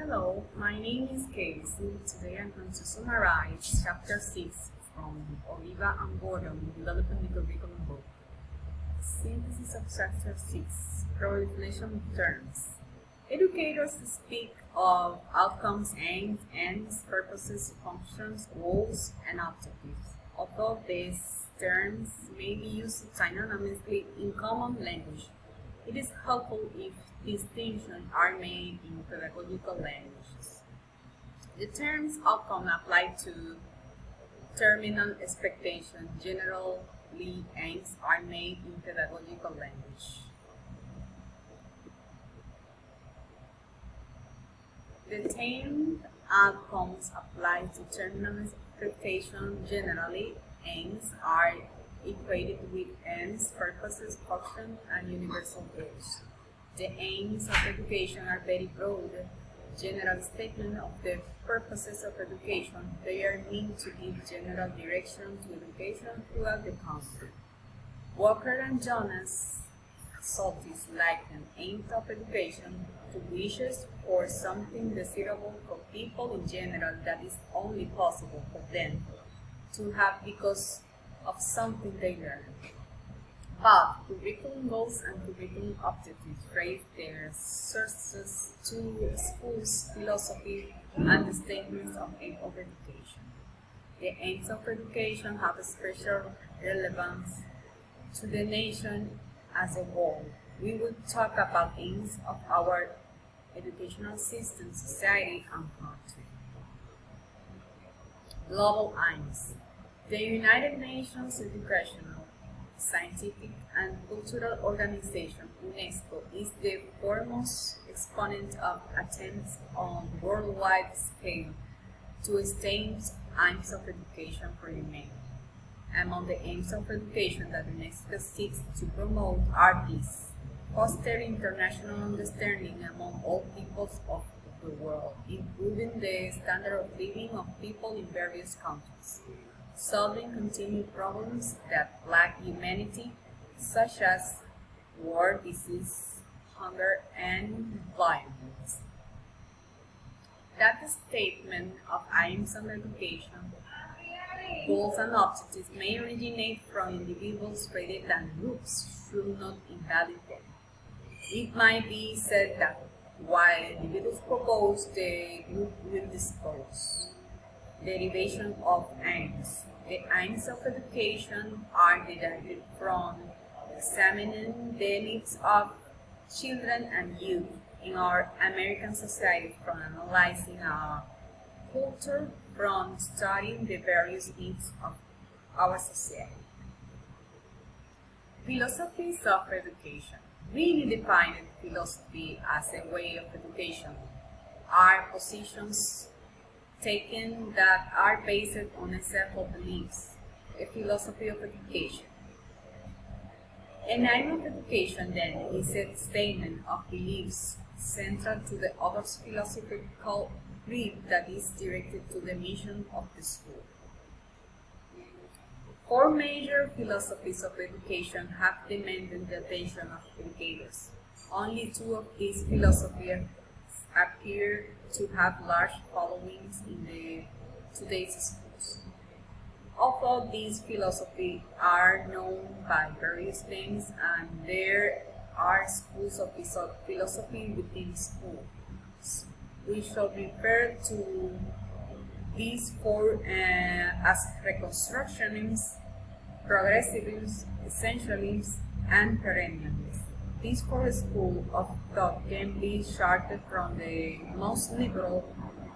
Hello, my name is Kelsy. Today I'm going to summarize Chapter 6 from Oliva and Gordon Developing the Curriculum book. Synthesis of Chapter 6 Proliferation of Terms. Educators speak of outcomes, aims, ends, purposes, functions, goals, and objectives. Although these terms may be used synonymously in common language, it is helpful if distinctions are made in pedagogical languages. The terms outcome apply to terminal expectation. Generally, aims are made in pedagogical language. The term outcomes apply to terminal expectation. Generally, aims are equated with ends, purposes, functions, and universal goals. The aims of education are very broad, general statement of the purposes of education. They are meant to give general direction to education throughout the country. Walker and Jonas Saltis liken aims of education to wishes for something desirable for people in general that is only possible for them to have because of something they learn. But curriculum goals and curriculum objectives trace their sources to schools' philosophy and the statements of aim of education. The aims of education have a special relevance to the nation as a whole. We will talk about aims of our educational system, society, and country. Global aims. The United Nations Educational, Scientific, and Cultural Organization, UNESCO, is the foremost exponent of attempts on worldwide scale to establish aims of education for humanity. Among the aims of education that UNESCO seeks to promote are these: foster international understanding among all peoples of the world, improving the standard of living of people in various countries, solving continued problems that plague humanity, such as war, disease, hunger, and violence. That statement of aims of education, goals, and objectives may originate from individuals rather than groups should not invalidate them. It might be said that while individuals propose, the group will dispose. Derivation of aims. The aims of education are derived from examining the needs of children and youth in our American society, from analyzing our culture, from studying the various needs of our society. Philosophies of education. We define philosophy as a way of education. Are positions taken that are based on a set of beliefs, a philosophy of education. An aim of education, then, is a statement of beliefs central to the other philosophical creed that is directed to the mission of the school. Four major philosophies of education have demanded the attention of educators. Only two of these philosophies appear to have large followings in today's schools. Although these philosophies are known by various names, and there are schools of philosophy within schools, we shall refer to these four as Reconstructionism, Progressivism, Essentialism, and Perennialism. These four schools of thought can be charted from the most liberal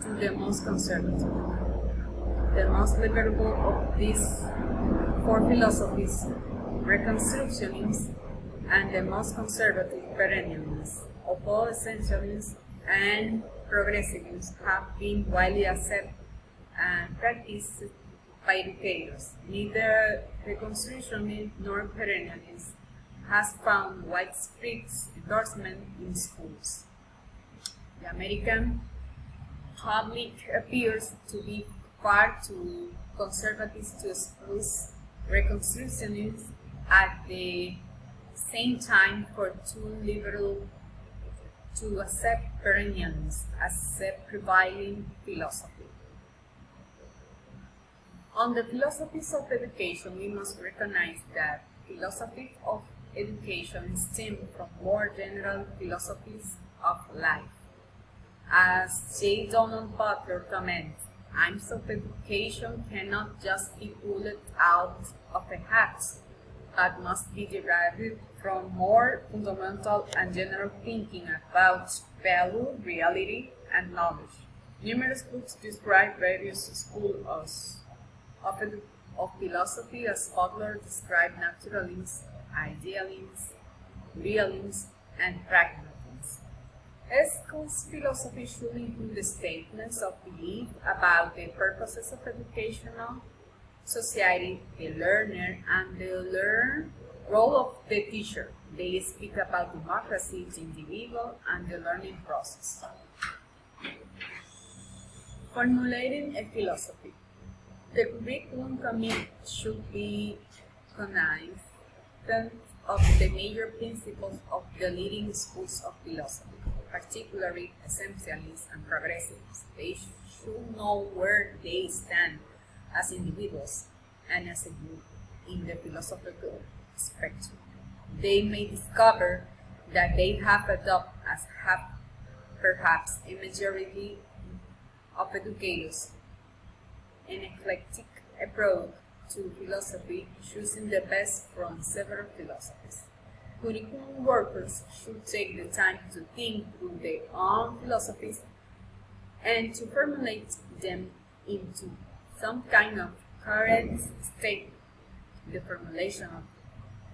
to the most conservative. The most liberal of these four philosophies, Reconstructionism, and the most conservative, Perennialism. Although Essentialism and Progressivism have been widely accepted and practiced by educators, neither Reconstructionism nor Perennialism has found widespread endorsement in schools. The American public appears to be far too conservative to espouse Reconstructionism at the same time for too liberal to accept perennialism as a prevailing philosophy. On the philosophies of education, we must recognize that philosophies of education stem from more general philosophies of life. As J. Donald Butler comments, aims of education cannot just be pulled out of a hat, but must be derived from more fundamental and general thinking about value, reality, and knowledge. Numerous books describe various schools of philosophy, as Butler described naturalism, idealism, realism, and pragmatism. A school's philosophy should include the statements of belief about the purposes of educational society, the learner, and the learned role of the teacher. They speak about democracy, the individual, and the learning process. Formulating a philosophy. The curriculum committee should be cognizant of the major principles of the leading schools of philosophy, particularly essentialists and progressives. They should know where they stand as individuals and as a group in the philosophical spectrum. They may discover that they have adopted, as have perhaps a majority of educators, an eclectic approach to philosophy, choosing the best from several philosophies. Curriculum workers should take the time to think through their own philosophies and to formulate them into some kind of current statement. The formulation of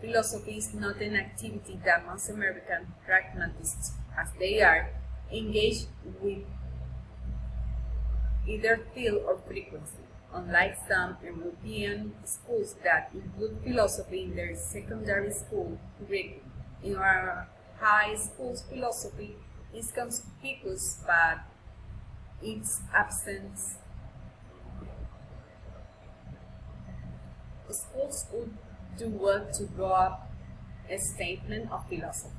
philosophy is not an activity that most American pragmatists, as they are, engage with either field or frequency, unlike some European schools that include philosophy in their secondary school curriculum. In our high schools, philosophy is conspicuous, but its absence. Schools would do well to draw up a statement of philosophy.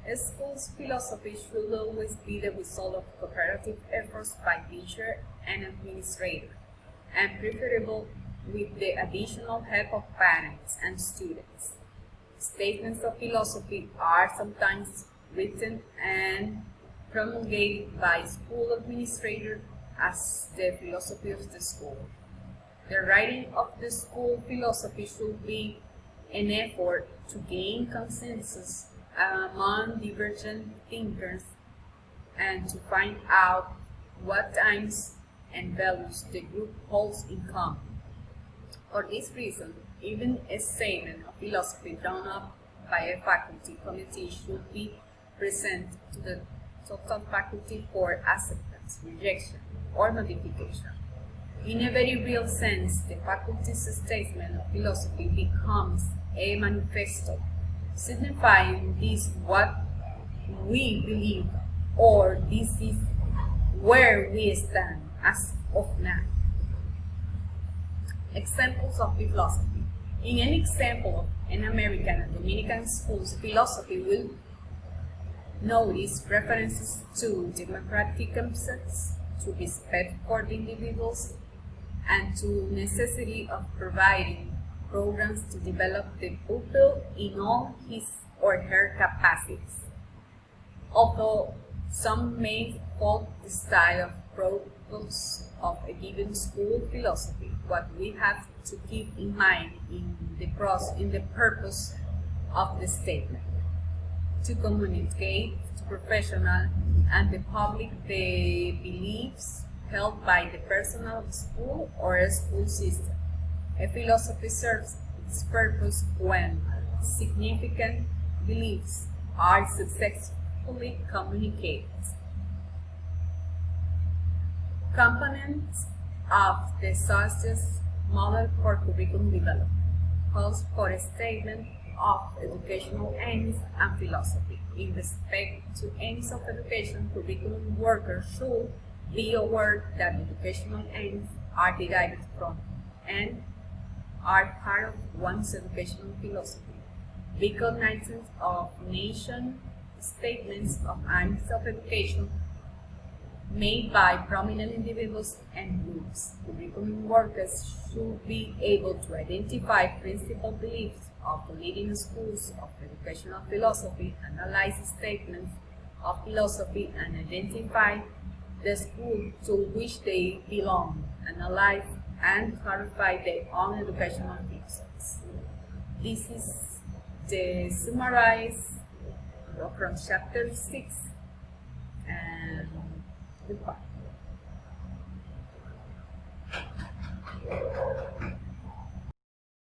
A school's philosophy should always be the result of cooperative efforts by teacher and administrator, and preferable with the additional help of parents and students. Statements of philosophy are sometimes written and promulgated by school administrators as the philosophy of the school. The writing of the school philosophy should be an effort to gain consensus among divergent thinkers and to find out what aims and values the group holds in common. For this reason, even a statement of philosophy drawn up by a faculty committee should be presented to the total faculty for acceptance, rejection, or modification. In a very real sense, the faculty's statement of philosophy becomes a manifesto, signifying this what we believe, or this is where we stand as of now. Examples of philosophy. In an example of an American and Dominican school's philosophy will notice references to democratic concepts, to respect for the individuals, and to necessity of providing programs to develop the pupil in all his or her capacities. Although some may fault the style of products of a given school philosophy, what we have to keep in mind in the purpose of the statement: to communicate to professionals and the public the beliefs held by the personnel of the school or a school system. A philosophy serves its purpose when significant beliefs are successfully communicated. Components of the SOSTES model for curriculum development calls for a statement of educational aims and philosophy. In respect to aims of education, curriculum workers should be aware that educational aims are derived from and are part of one's educational philosophy. Be cognizant of nation statements of aims of education made by prominent individuals and groups. Curriculum workers should be able to identify principal beliefs of the leading schools of educational philosophy, analyze statements of philosophy, and identify the school to which they belong, analyze and clarify their own educational philosophies. This is the summarized from chapter 6 and goodbye.